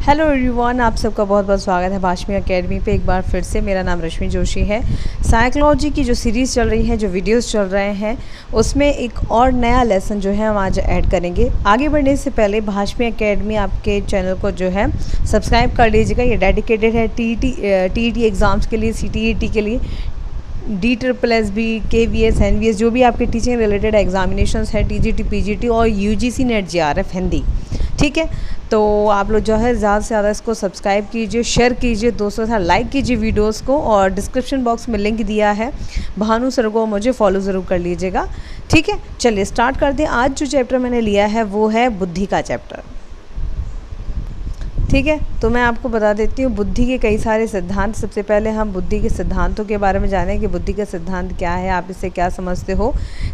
Hello everyone, आप सबका बहुत बहुत स्वागत है भाष्मी एकेडमी पे। एक बार फिर से मेरा नाम रश्मि जोशी है। साइकोलॉजी की जो सीरीज़ चल रही है, जो वीडियोस चल रहे हैं, उसमें एक और नया लेसन जो है हम आज ऐड करेंगे। आगे बढ़ने से पहले भाष्मी एकेडमी आपके चैनल को जो है सब्सक्राइब कर लीजिएगा। ये डेडिकेटेड है टीईटी एग्ज़ाम्स के लिए, सीटीईटी के लिए, DSSB, KVS, NVS, जो भी आपके टीचिंग रिलेटेड एग्जामिनेशंस है, TGT, PGT और UGC नेट JRF हिंदी। ठीक है, तो आप लोग जो है ज़्यादा से ज़्यादा इसको सब्सक्राइब कीजिए, शेयर कीजिए, दोस्तों के साथ लाइक कीजिए वीडियोस को, और डिस्क्रिप्शन बॉक्स में लिंक दिया है भानु सर को, मुझे फॉलो ज़रूर कर लीजिएगा। ठीक है, चलिए स्टार्ट करते हैं। आज जो चैप्टर मैंने लिया है वो है बुद्धि का चैप्टर। ठीक है, तो मैं आपको बता देती हूँ बुद्धि के कई सारे सिद्धांत। सबसे पहले हम बुद्धि के सिद्धांतों के बारे में जानें कि बुद्धि का सिद्धांत क्या है, आप इससे क्या समझते हो।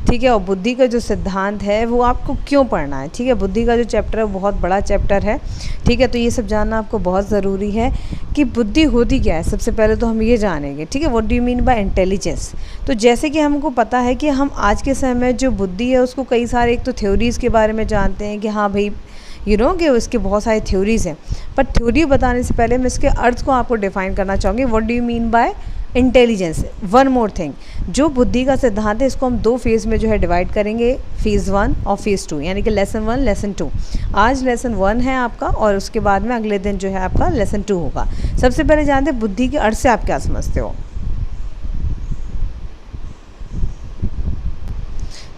ठीक है, और बुद्धि का जो सिद्धांत है वो आपको क्यों पढ़ना है। ठीक है, बुद्धि का जो चैप्टर है वो बहुत बड़ा चैप्टर है। ठीक है, तो ये सब जानना आपको बहुत ज़रूरी है कि बुद्धि होती क्या है। सबसे पहले तो हम ये जानेंगे, ठीक है, what do you mean by intelligence. तो जैसे कि हमको पता है कि हम आज के समय में जो बुद्धि है उसको कई सारे, एक तो थ्योरीज़ के बारे में जानते हैं कि हाँ भाई कि उसके बहुत सारी थ्योरीज़ हैं, पर थ्योरी बताने से पहले मैं इसके अर्थ को आपको डिफाइन करना चाहूँगी। What do you mean by intelligence. One more thing, जो बुद्धि का सिद्धांत है इसको हम दो फेज़ में जो है डिवाइड करेंगे, फेज़ 1 और फेज़ 2, यानी कि लेसन 1 लेसन 2। आज लेसन 1 है आपका और उसके बाद में अगले दिन जो है आपका लेसन 2 होगा। सबसे पहले जानते हैं बुद्धि के अर्थ से आप क्या समझते हो।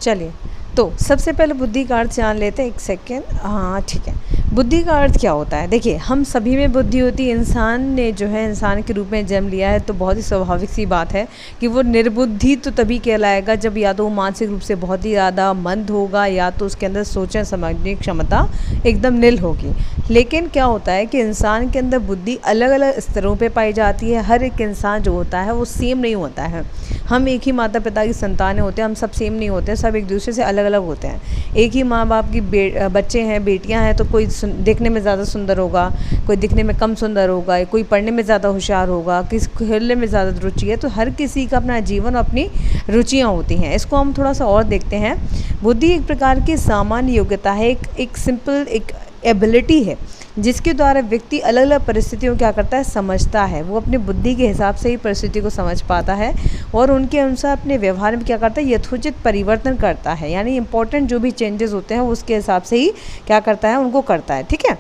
चलिए, तो सबसे पहले बुद्धि का अर्थ जान लेते हैं। एक सेकेंड, हाँ ठीक है। बुद्धि का अर्थ क्या होता है, देखिए हम सभी में बुद्धि होती है। इंसान ने जो है इंसान के रूप में जन्म लिया है तो बहुत ही स्वाभाविक सी बात है कि वो निर्बुद्धि तो तभी कहलाएगा जब या तो वो मानसिक रूप से बहुत ही ज़्यादा मंद होगा, या तो उसके अंदर सोचने समझने की क्षमता एकदम नील होगी। लेकिन क्या होता है कि इंसान के अंदर बुद्धि अलग अलग स्तरों पे पाई जाती है। हर एक इंसान जो होता है वो सेम नहीं होता है। हम एक ही माता पिता की संतानें होते हैं, हम सब सेम नहीं होते हैं, सब एक दूसरे से अलग अलग होते हैं। एक ही माँ बाप की बच्चे हैं, बेटियां हैं, तो कोई देखने में ज़्यादा सुंदर होगा, कोई दिखने में कम सुंदर होगा, कोई पढ़ने में ज़्यादा होशियार होगा, किसी खेलने में ज़्यादा रुचि है। तो हर किसी का अपना जीवन और अपनी रुचियाँ होती हैं। इसको हम थोड़ा सा और देखते हैं। बुद्धि एक प्रकार की सामान्य योग्यता है, एक सिंपल एक एबिलिटी है जिसके द्वारा व्यक्ति अलग अलग परिस्थितियों क्या करता है, समझता है। वो अपनी बुद्धि के हिसाब से ही परिस्थिति को समझ पाता है और उनके अनुसार अपने व्यवहार में क्या करता है, यथोचित परिवर्तन करता है। यानी इंपॉर्टेंट जो भी चेंजेस होते हैं उसके हिसाब से ही क्या करता है, उनको करता है। ठीक है,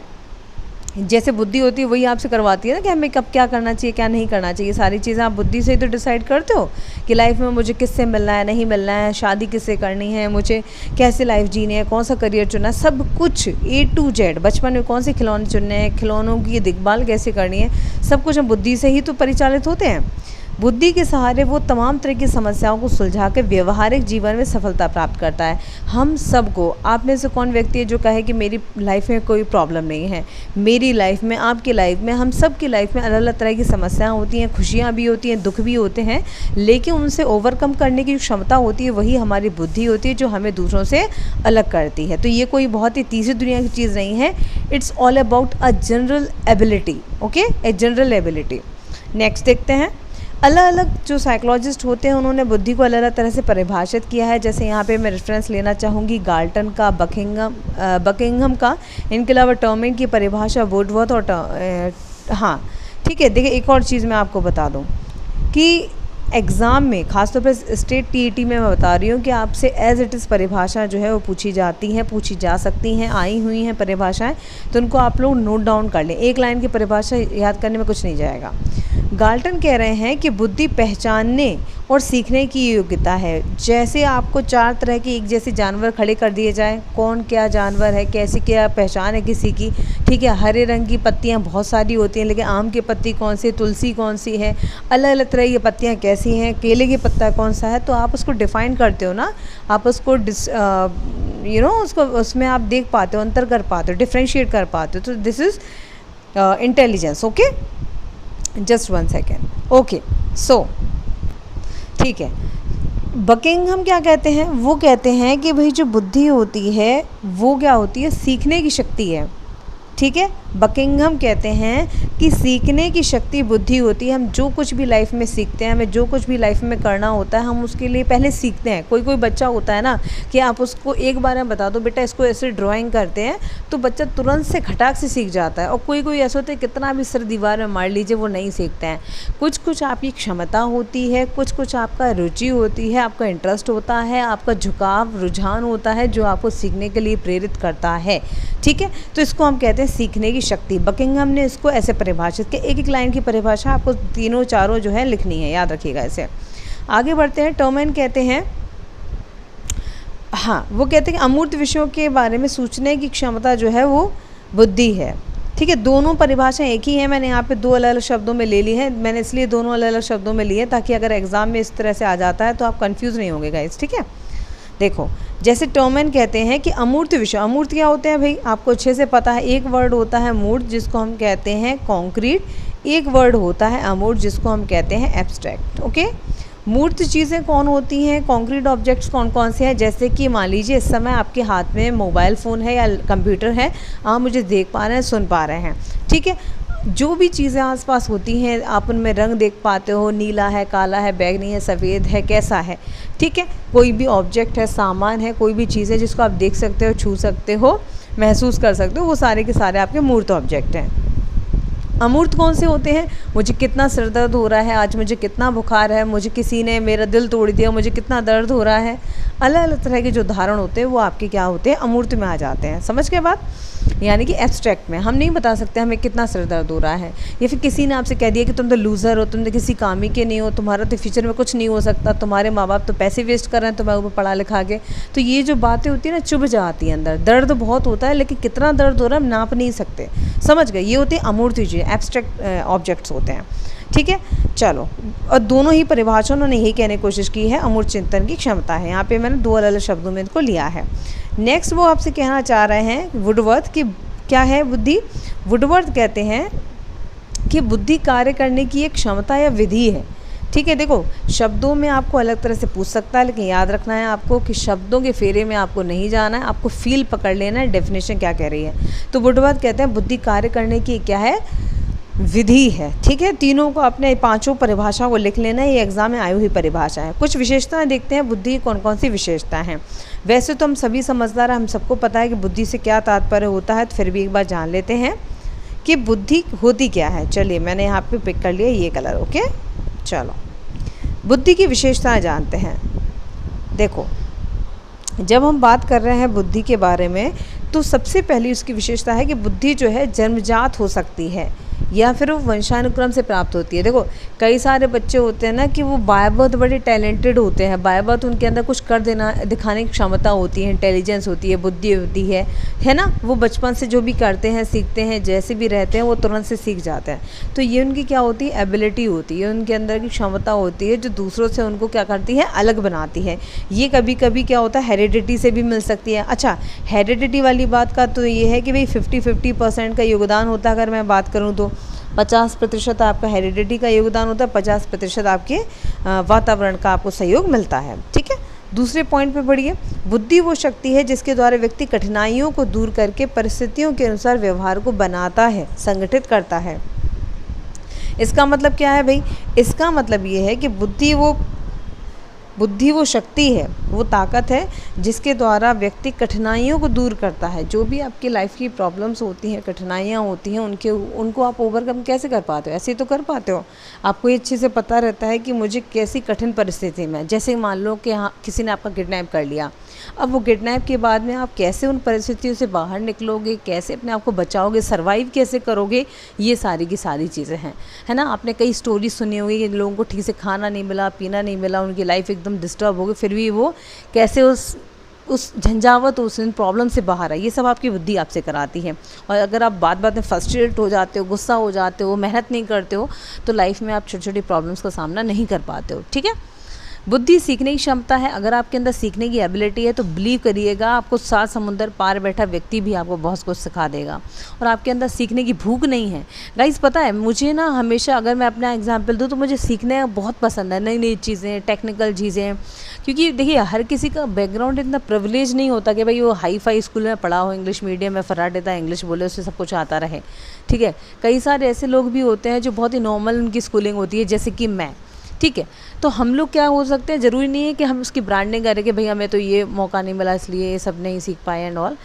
जैसे बुद्धि होती है वही आपसे करवाती है ना कि हमें कब क्या करना चाहिए, क्या नहीं करना चाहिए। सारी चीज़ें आप बुद्धि से ही तो डिसाइड करते हो कि लाइफ में मुझे किससे मिलना है, नहीं मिलना है, शादी किससे करनी है, मुझे कैसे लाइफ जीनी है, कौन सा करियर चुनना है, सब कुछ A to Z। बचपन में कौन से खिलौने चुनने हैं, खिलौनों की देखभाल कैसे करनी है, सब कुछ हम बुद्धि से ही तो परिचालित होते हैं। बुद्धि के सहारे वो तमाम तरह की समस्याओं को सुलझा कर व्यवहारिक जीवन में सफलता प्राप्त करता है। हम सबको, आप में से कौन व्यक्ति है जो कहे कि मेरी लाइफ में कोई प्रॉब्लम नहीं है। मेरी लाइफ में, आपकी लाइफ में, हम सब की लाइफ में अलग अलग तरह की समस्याएं होती हैं, खुशियां भी होती हैं, दुख भी होते हैं, लेकिन उनसे ओवरकम करने की जो क्षमता होती है वही हमारी बुद्धि होती है जो हमें दूसरों से अलग करती है। तो ये कोई बहुत ही तीसरी दुनिया की चीज़ नहीं है। It's all about a general ability. Okay, a general ability. Next देखते हैं। अलग अलग जो साइकोलॉजिस्ट होते हैं उन्होंने बुद्धि को अलग अलग तरह से परिभाषित किया है। जैसे यहाँ पे मैं रेफरेंस लेना चाहूँगी गाल्टन का, बकिंघम का, इनके अलावा टर्मिंग की परिभाषा वुडवर्थ और हाँ ठीक है। देखिए, एक और चीज़ मैं आपको बता दूँ कि एग्ज़ाम में, खासतौर पर स्टेट TET में मैं बता रही हूँ कि आपसे एज इट इज़ परिभाषा जो है वो पूछी जाती हैं, पूछी जा सकती हैं, आई हुई हैं परिभाषाएं, तो उनको आप लोग नोट डाउन कर लें। एक लाइन की परिभाषा याद करने में कुछ नहीं जाएगा। गाल्टन कह रहे हैं कि बुद्धि पहचानने और सीखने की योग्यता है। जैसे आपको चार तरह के एक जैसे जानवर खड़े कर दिए जाएं, कौन क्या जानवर है, कैसी क्या पहचान है किसी की। ठीक है, हरे रंग की पत्तियां बहुत सारी होती हैं, लेकिन आम की पत्ती कौन सी, तुलसी कौन सी है, अलग अलग तरह की पत्तियां कैसी हैं, केले की पत्ता कौन सा है, तो आप उसको डिफ़ाइन करते हो ना, आप उसको उसको उसमें आप देख पाते हो, अंतर कर पाते हो, डिफ्रेंशिएट कर पाते हो। तो this is intelligence. Okay, just 1 second. Okay, so ठीक है। बकिंघम क्या कहते हैं, वो कहते हैं कि भाई जो बुद्धि होती है वो क्या होती है, सीखने की शक्ति है। ठीक है, बकिंघम कहते हैं कि सीखने की शक्ति बुद्धि होती है। हम जो कुछ भी लाइफ में सीखते हैं, हमें जो कुछ भी लाइफ में करना होता है, हम उसके लिए पहले सीखते हैं। कोई कोई बच्चा होता है ना कि आप उसको एक बार में बता दो बेटा इसको ऐसे ड्राइंग करते हैं, तो बच्चा तुरंत से खटाक से सीख जाता है। और कोई कोई ऐसा होता है कितना भी सिर दीवार में मार लीजिए वो नहीं सीखते हैं। कुछ कुछ आपकी क्षमता होती है, कुछ कुछ आपका रुचि होती है, आपका इंटरेस्ट होता है, आपका झुकाव रुझान होता है जो आपको सीखने के लिए प्रेरित करता है। ठीक है, तो इसको हम कहते हैं सीखने की शक्ति। बकिंघम ने इसको ऐसे परिभाषित किया। एक एक लाइन की परिभाषा आपको तीनों चारों जो है लिखनी है, याद रखिएगा इसे। आगे बढ़ते हैं। टॉमैन कहते हैं, हाँ वो कहते हैं कि अमूर्त विषयों के बारे में सोचने की क्षमता जो है वो बुद्धि है। ठीक है, दोनों परिभाषाएं एक ही हैं, मैंने यहाँ पे दो अलग अलग शब्दों में ले ली है। मैंने इसलिए दोनों अलग अलग शब्दों में लिए ताकि अगर एग्ज़ाम में इस तरह से आ जाता है तो आप कंफ्यूज नहीं होंगे गाइस। ठीक है, देखो जैसे टॉमैन कहते हैं कि अमूर्त विषय, अमूर्त क्या होते हैं भाई आपको अच्छे से पता है। एक वर्ड होता है मूर्त जिसको हम कहते हैं कॉन्क्रीट, एक वर्ड होता है अमूर्त जिसको हम कहते हैं एब्स्ट्रैक्ट। ओके, मूर्त चीज़ें कौन होती हैं, कॉन्क्रीट ऑब्जेक्ट्स कौन कौन से हैं, जैसे कि मान लीजिए इस समय आपके हाथ में मोबाइल फ़ोन है या कंप्यूटर है, आप मुझे देख पा रहे हैं, सुन पा रहे हैं। ठीक है, जो भी चीज़ें आसपास होती हैं आप उनमें रंग देख पाते हो, नीला है, काला है, बैंगनी है, सफ़ेद है, कैसा है। ठीक है, कोई भी ऑब्जेक्ट है, सामान है, कोई भी चीज़ है जिसको आप देख सकते हो, छू सकते हो, महसूस कर सकते हो, वो सारे के सारे आपके मूर्त ऑब्जेक्ट हैं। अमूर्त कौन से होते हैं, मुझे कितना सिर दर्द हो रहा है आज, मुझे कितना बुखार है, मुझे किसी ने मेरा दिल तोड़ दिया, मुझे कितना दर्द हो रहा है, अलग अलग तरह के जो उदाहरण होते हैं वो आपके क्या होते हैं, अमूर्त में आ जाते हैं। समझ के बात, यानी कि एब्स्ट्रैक्ट में हम नहीं बता सकते हमें कितना सिर दर्द हो रहा है, या फिर किसी ने आपसे कह दिया कि तुम तो लूज़र हो, तुम तो किसी काम ही के नहीं हो, तुम्हारा तो फ्यूचर में कुछ नहीं हो सकता, तुम्हारे माँ बाप तो पैसे वेस्ट कर रहे हैं तुम्हें ऊपर पढ़ा लिखा के। तो ये जो बातें होती है ना चुभ जाती है अंदर, दर्द बहुत होता है लेकिन कितना दर्द हो रहा है हम नाप नहीं सकते। समझ गए, ये होते हैं अमूर्त चीज़ें, एब्स्ट्रैक्ट ऑब्जेक्ट्स होते हैं। ठीक है, चलो, और दोनों ही परिभाषा उन्होंने यही कहने की कोशिश की है, अमूर्त चिंतन की क्षमता है। यहाँ पे मैंने दो अलग अलग शब्दों में इनको लिया है। नेक्स्ट वो आपसे कहना चाह रहे हैं वुडवर्थ कि क्या है बुद्धि। वुडवर्थ कहते हैं कि बुद्धि कार्य करने की एक क्षमता या विधि है। ठीक है, देखो शब्दों में आपको अलग तरह से पूछ सकता है, लेकिन याद रखना है आपको कि शब्दों के फेरे में आपको नहीं जाना है, आपको फील पकड़ लेना है, डेफिनेशन क्या कह रही है। तो वुडवर्थ कहते हैं बुद्धि कार्य करने की क्या है, विधि है। ठीक है, तीनों को अपने पांचों परिभाषा को लिख लेना है, ये एग्जाम में आई हुई परिभाषा है। कुछ विशेषताएं देखते हैं बुद्धि की कौन कौन सी विशेषताएं हैं। वैसे तो हम सभी समझदार हैं, हम सबको पता है कि बुद्धि से क्या तात्पर्य होता है, तो फिर भी एक बार जान लेते हैं कि बुद्धि होती क्या है। चलिए मैंने यहाँ पे पिक कर लिया ये कलर। ओके, चलो बुद्धि की विशेषताएं जानते हैं। देखो जब हम बात कर रहे हैं बुद्धि के बारे में तो सबसे पहली उसकी विशेषता है कि बुद्धि जो है जन्मजात हो सकती है या फिर वो वंशानुक्रम से प्राप्त होती है। देखो कई सारे बच्चे होते हैं ना कि वो बाय बर्थ बड़े टैलेंटेड होते हैं, बाय बर्थ उनके अंदर कुछ कर देना दिखाने की क्षमता होती है, इंटेलिजेंस होती है, बुद्धि होती है ना। वो बचपन से जो भी करते हैं सीखते हैं, जैसे भी रहते हैं वो तुरंत से सीख जाते हैं। तो ये उनकी क्या होती है, एबिलिटी होती है, उनके अंदर की क्षमता होती है जो दूसरों से उनको क्या करती है, अलग बनाती है। ये कभी कभी क्या होता है हेरिडिटी से भी मिल सकती है। अच्छा, हेरिडिटी वाली बात का तो ये है कि भाई 50-50% का योगदान होता है। अगर मैं बात करूँ तो 50% आपका हेरिडिटी का योगदान होता है, 50% आपके वातावरण का आपको सहयोग मिलता है। ठीक है, दूसरे पॉइंट पे बढ़िए। बुद्धि वो शक्ति है जिसके द्वारा व्यक्ति कठिनाइयों को दूर करके परिस्थितियों के अनुसार व्यवहार को बनाता है, संगठित करता है। इसका मतलब क्या है भाई, इसका मतलब ये है कि बुद्धि वो शक्ति है, वो ताकत है जिसके द्वारा व्यक्ति कठिनाइयों को दूर करता है। जो भी आपकी लाइफ की प्रॉब्लम्स होती हैं, कठिनाइयाँ होती हैं, उनको आप ओवरकम कैसे कर पाते हो, ऐसे तो कर पाते हो। आपको ये अच्छे से पता रहता है कि मुझे कैसी कठिन परिस्थिति में, जैसे मान लो कि हाँ किसी ने आपका किडनैप कर लिया, अब वो किडनैप के बाद में आप कैसे उन परिस्थितियों से बाहर निकलोगे, कैसे अपने आप को बचाओगे, सर्वाइव कैसे करोगे, ये सारी की सारी चीज़ें हैं, है ना। आपने कई स्टोरी सुनी होगी कि लोगों को ठीक से खाना नहीं मिला, पीना नहीं मिला, उनकी लाइफ एकदम डिस्टर्ब हो गई, फिर भी वो कैसे उस झंझावत, उस प्रॉब्लम से बाहर है। ये सब आपकी बुद्धि आपसे कराती है। और अगर आप बात बात में फ्रस्ट्रेट हो जाते हो, गुस्सा हो जाते हो, मेहनत नहीं करते हो, तो लाइफ में आप छोटी छोटी प्रॉब्लम्स का सामना नहीं कर पाते हो। ठीक है, बुद्धि सीखने की क्षमता है। अगर आपके अंदर सीखने की एबिलिटी है तो बिलीव करिएगा, आपको 7 समुंदर पार बैठा व्यक्ति भी आपको बहुत कुछ सिखा देगा। और आपके अंदर सीखने की भूख नहीं है। गाइस पता है मुझे ना हमेशा, अगर मैं अपना एग्जांपल दूँ तो मुझे सीखने बहुत पसंद है, नई नई चीज़ें, टेक्निकल चीज़ें। क्योंकि देखिए हर किसी का बैकग्राउंड इतना प्रिविलेज नहीं होता कि भाई वो हाई फाई स्कूल में पढ़ा हो, इंग्लिश मीडियम में फर्राटेदार इंग्लिश बोले, उससे सब कुछ आता रहे। ठीक है, कई सारे ऐसे लोग भी होते हैं जो बहुत ही नॉर्मल उनकी स्कूलिंग होती है, जैसे कि मैं। ठीक है, तो हम लोग क्या हो सकते हैं, ज़रूरी नहीं है कि हम उसकी ब्रांडिंग करें कि भाई हमें तो ये मौका नहीं मिला इसलिए ये सब नहीं सीख पाए एंड ऑल।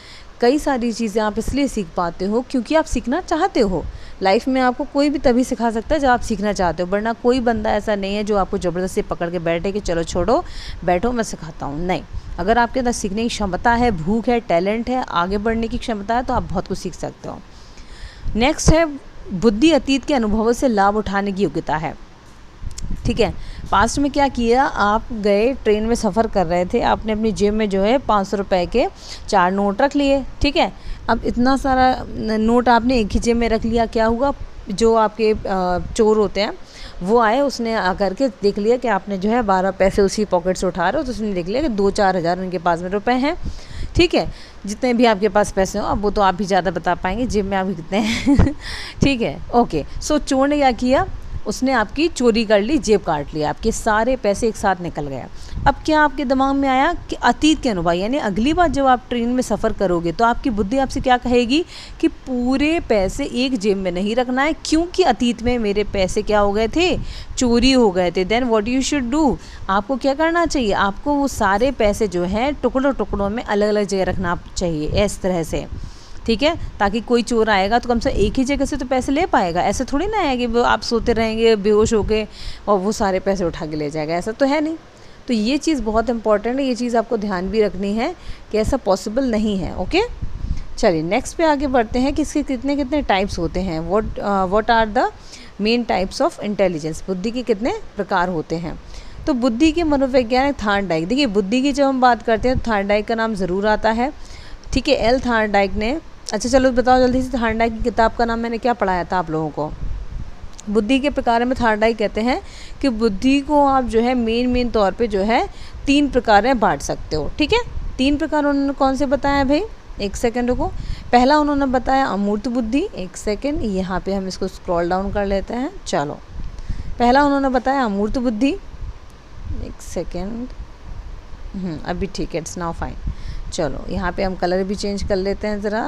कई सारी चीज़ें आप इसलिए सीख पाते हो क्योंकि आप सीखना चाहते हो। लाइफ में आपको कोई भी तभी सिखा सकता है जब आप सीखना चाहते हो, वरना कोई बंदा ऐसा नहीं है जो आपको ज़बरदस्ती पकड़ के बैठे कि चलो छोड़ो बैठो मैं सिखाता हूँ। नहीं, अगर आपके अंदर सीखने की क्षमता है, भूख है, टैलेंट है, आगे बढ़ने की क्षमता है, तो आप बहुत कुछ सीख सकते हो। नेक्स्ट है बुद्धि अतीत के अनुभवों से लाभ उठाने की योग्यता है। ठीक है, पास्ट में क्या किया, आप गए ट्रेन में सफ़र कर रहे थे, आपने अपनी जेब में जो है 500 रुपये के 4 नोट रख लिए। ठीक है, अब इतना सारा नोट आपने एक ही जेब में रख लिया, क्या हुआ, जो आपके चोर होते हैं वो आए, उसने आकर के देख लिया कि आपने जो है 12 पैसे उसी पॉकेट से उठा रहे हो, तो उसने देख लिया कि 2-4 हज़ार उनके पास में रुपए हैं। ठीक है, जितने भी आपके पास पैसे हो, अब वो तो आप ही ज़्यादा बता पाएंगे जेब में आपके कितने हैं। ठीक है, ओके। सो चोर ने क्या किया, उसने आपकी चोरी कर ली, जेब काट लिया, आपके सारे पैसे एक साथ निकल गया। अब क्या आपके दिमाग में आया कि अतीत के अनुभव, यानी अगली बार जब आप ट्रेन में सफ़र करोगे तो आपकी बुद्धि आपसे क्या कहेगी कि पूरे पैसे एक जेब में नहीं रखना है, क्योंकि अतीत में मेरे पैसे क्या हो गए थे, चोरी हो गए थे। Then what you should do, आपको क्या करना चाहिए, आपको वो सारे पैसे जो हैं टुकड़ों टुकड़ों में अलग अलग जगह रखना चाहिए, इस तरह से। ठीक है, ताकि कोई चोर आएगा तो कम से एक ही जगह से तो पैसे ले पाएगा। ऐसे थोड़ी ना है कि वो आप सोते रहेंगे बेहोश होके और वो सारे पैसे उठा के ले जाएगा, ऐसा तो है नहीं। तो ये चीज़ बहुत इंपॉर्टेंट है, ये चीज़ आपको ध्यान भी रखनी है कि ऐसा पॉसिबल नहीं है। ओके, चलिए नेक्स्ट पे आगे बढ़ते हैं कि इसके कितने कितने टाइप्स होते हैं। What are the main types of intelligence, बुद्धि के कितने प्रकार होते हैं। तो बुद्धि के मनोवैज्ञानिक थार्नडाइक, देखिए बुद्धि की जब हम बात करते हैं तो थार्नडाइक का नाम ज़रूर आता है। ठीक है, एल थार्नडाइक ने, अच्छा चलो बताओ जल्दी से, थार्नडाइक की किताब का नाम मैंने क्या पढ़ाया था आप लोगों को। बुद्धि के प्रकार में थार्नडाइक कहते हैं कि बुद्धि को आप जो है मेन तौर पे जो है 3 प्रकार में बांट सकते हो। ठीक है, 3 प्रकार उन्होंने कौन से बताया भाई, एक सेकंड रुको। पहला उन्होंने बताया अमूर्त बुद्धि, एक सेकंड यहाँ पे हम इसको स्क्रॉल डाउन कर लेते हैं। चलो, पहला उन्होंने बताया अमूर्त बुद्धि, एक सेकेंड, अभी ठीक है, इट्स नाउ फाइन। चलो यहाँ पे हम कलर भी चेंज कर लेते हैं ज़रा।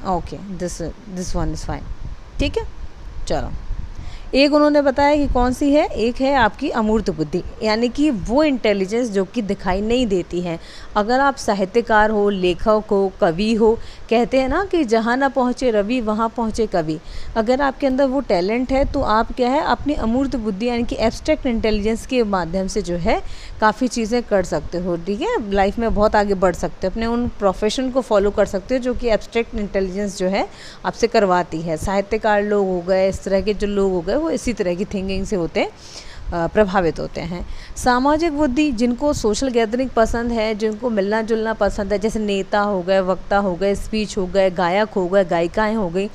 Okay, this one is fine. ठीक है, चलो, एक उन्होंने बताया कि कौन सी है, एक है आपकी अमूर्त बुद्धि, यानी कि वो इंटेलिजेंस जो कि दिखाई नहीं देती है। अगर आप साहित्यकार हो, लेखक हो, कवि हो, कहते हैं ना कि जहाँ ना पहुँचे रवि वहाँ पहुँचे कवि। अगर आपके अंदर वो टैलेंट है तो आप क्या है, अपनी अमूर्त बुद्धि यानी कि एब्स्ट्रैक्ट इंटेलिजेंस के माध्यम से जो है काफ़ी चीज़ें कर सकते हो। ठीक है, लाइफ में बहुत आगे बढ़ सकते हो, अपने उन प्रोफेशन को फॉलो कर सकते हो जो कि एब्स्ट्रैक्ट इंटेलिजेंस जो है आपसे करवाती है। साहित्यकार लोग हो गए, इस तरह के जो लोग हो गए, वो इसी तरह की थिंकिंग से होते हैं, प्रभावित होते हैं। सामाजिक बुद्धि, जिनको सोशल गैदरिंग पसंद है, जिनको मिलना जुलना पसंद है, जैसे नेता हो गए, वक्ता हो गए, स्पीच हो गए, गायक हो गए, गायिकाएँ हो गई।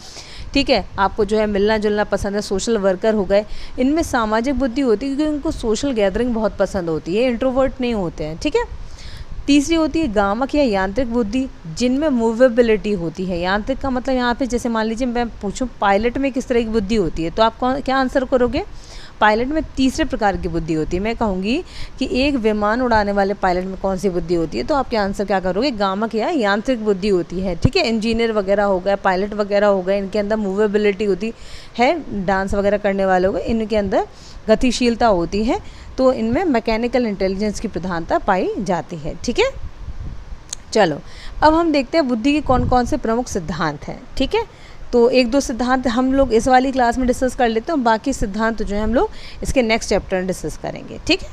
ठीक है, आपको जो है मिलना जुलना पसंद है, सोशल वर्कर हो गए, इनमें सामाजिक बुद्धि होती है क्योंकि उनको सोशल गैदरिंग बहुत पसंद होती है, इंट्रोवर्ट नहीं होते हैं। ठीक है, तीसरी होती है गामक या यांत्रिक बुद्धि, जिनमें मूवेबिलिटी होती है। यांत्रिक का मतलब यहाँ पे जैसे मान लीजिए मैं पूछूं पायलट में किस तरह की बुद्धि होती है, तो आप क्या आंसर करोगे, पायलट में तीसरे प्रकार की बुद्धि होती है। मैं कहूँगी कि एक विमान उड़ाने वाले पायलट में कौन सी बुद्धि होती है, तो आपके आंसर क्या करोगे, गामक या यांत्रिक बुद्धि होती है। ठीक है, इंजीनियर वगैरह हो गए, पायलट वगैरह हो गए, इनके अंदर मूवेबिलिटी होती है। डांस वगैरह करने वाले हो गए, इनके अंदर गतिशीलता होती है, तो इनमें मैकेनिकल इंटेलिजेंस की प्रधानता पाई जाती है। ठीक है, चलो अब हम देखते हैं बुद्धि के कौन कौन से प्रमुख सिद्धांत हैं। ठीक है, तो 1-2 सिद्धांत हम लोग इस वाली क्लास में डिस्कस कर लेते हैं, बाकी सिद्धांत जो है हम लोग इसके नेक्स्ट चैप्टर में डिस्कस करेंगे। ठीक है,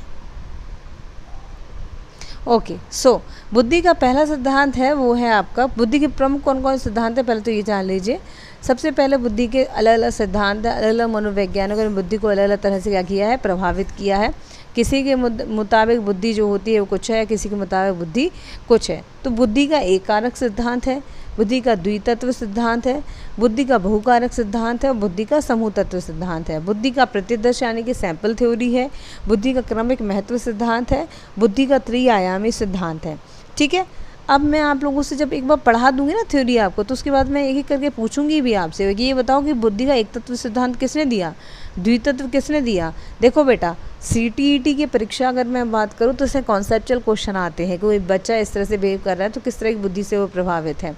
ओके। सो बुद्धि का पहला सिद्धांत है वो है आपका, बुद्धि के प्रमुख कौन कौन से सिद्धांत है पहले तो ये जान लीजिए। सबसे पहले बुद्धि के अलग अलग सिद्धांत है, अलग अलग मनोवैज्ञानिकों ने बुद्धि को अलग अलग तरह से क्या किया है, प्रभावित किया है। किसी के मुताबिक बुद्धि जो होती है वो कुछ है, किसी के मुताबिक बुद्धि कुछ है। तो बुद्धि का एक कारक सिद्धांत है, बुद्धि का द्वितत्व सिद्धांत है, बुद्धि का बहुकारक सिद्धांत है और बुद्धि का समूह तत्व सिद्धांत है। बुद्धि का प्रतिदर्श यानी कि सैंपल थ्योरी है, बुद्धि का क्रमिक महत्व सिद्धांत है, बुद्धि का त्रिआयामी सिद्धांत है। ठीक है, अब मैं आप लोगों से जब एक बार पढ़ा दूंगी ना थ्योरी आपको, तो उसके बाद मैं एक एक करके पूछूंगी भी आपसे कि ये बताओ कि बुद्धि का एक तत्व सिद्धांत किसने दिया, द्वितत्व किसने दिया। देखो बेटा, CTET की परीक्षा अगर मैं बात करूँ तो इसमें कॉन्सेप्चुअल क्वेश्चन आते हैं, कोई बच्चा इस तरह से बिहेव कर रहा है तो किस तरह की बुद्धि से वो प्रभावित है।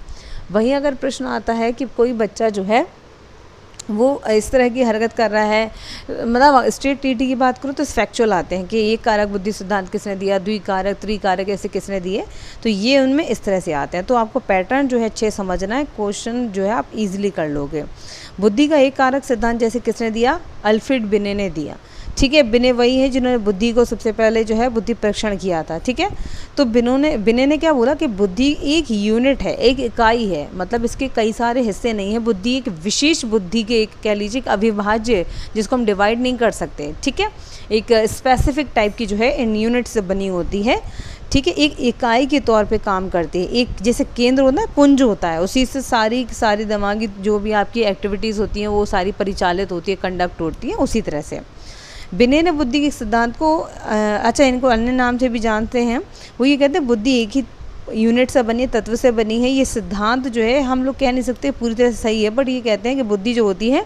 वहीं अगर प्रश्न आता है कि कोई बच्चा जो है वो इस तरह की हरकत कर रहा है, मतलब स्टेट TET की बात करूँ तो फैक्चुअल आते हैं कि एक कारक बुद्धि सिद्धांत किसने दिया, द्विकारक त्रिकारक ऐसे किसने दिए, तो ये उनमें इस तरह से आते हैं। तो आपको पैटर्न जो है अच्छे समझना है, क्वेश्चन जो है आप इजीली कर लोगे। बुद्धि का एक कारक सिद्धांत जैसे किसने दिया, अल्फ्रेड बिने ने दिया। ठीक है, बिने वही है जिन्होंने बुद्धि को सबसे पहले जो है बुद्धि परीक्षण किया था। ठीक है, तो बिने ने क्या बोला कि बुद्धि एक यूनिट है, एक इकाई है, मतलब इसके कई सारे हिस्से नहीं है। बुद्धि एक विशेष बुद्धि के एक कह लीजिए एक अविभाज्य, जिसको हम डिवाइड नहीं कर सकते। ठीक है, एक स्पेसिफिक टाइप की जो है इन यूनिट से बनी होती है। ठीक है, एक इकाई के तौर पे काम करती है, एक जैसे केंद्र होता है, पुंज होता है, उसी से सारी दिमागी जो भी आपकी एक्टिविटीज़ होती हैं वो सारी परिचालित होती है, कंडक्ट होती है, उसी तरह से बिने ने बुद्धि के सिद्धांत को अच्छा इनको अन्य नाम से भी जानते हैं। वो ये कहते हैं बुद्धि एक ही यूनिट से बनी है, तत्व से बनी है। ये सिद्धांत जो है हम लोग कह नहीं सकते पूरी तरह से सही है, बट ये कहते हैं कि बुद्धि जो होती है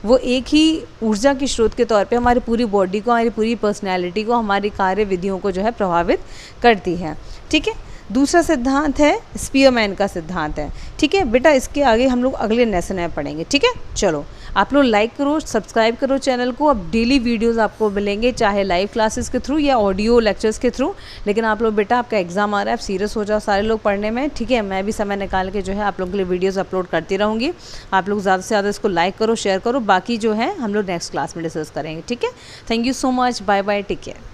वो एक ही ऊर्जा के स्रोत के तौर पे हमारी पूरी बॉडी को, हमारी पूरी पर्सनैलिटी को, हमारी कार्य विधियों को जो है प्रभावित करती है। ठीक है, दूसरा सिद्धांत है स्पीयरमैन का सिद्धांत है। ठीक है बेटा, इसके आगे हम लोग अगले लेसन में पढ़ेंगे। ठीक है, चलो आप लोग लाइक करो, सब्सक्राइब करो चैनल को। अब डेली वीडियोस आपको मिलेंगे, चाहे लाइव क्लासेस के थ्रू या ऑडियो लेक्चर्स के थ्रू। लेकिन आप लोग बेटा, आपका एग्जाम आ रहा है, आप सीरियस हो जाओ सारे लोग पढ़ने में। ठीक है, मैं भी समय निकाल के जो है आप लोगों के लिए वीडियोज़ अपलोड करती रहूँगी। आप लोग ज़्यादा से ज़्यादा इसको लाइक करो, शेयर करो। बाकी जो है हम लोग नेक्स्ट क्लास में डिस्कस करेंगे। ठीक है, thank you so much, bye bye, take care.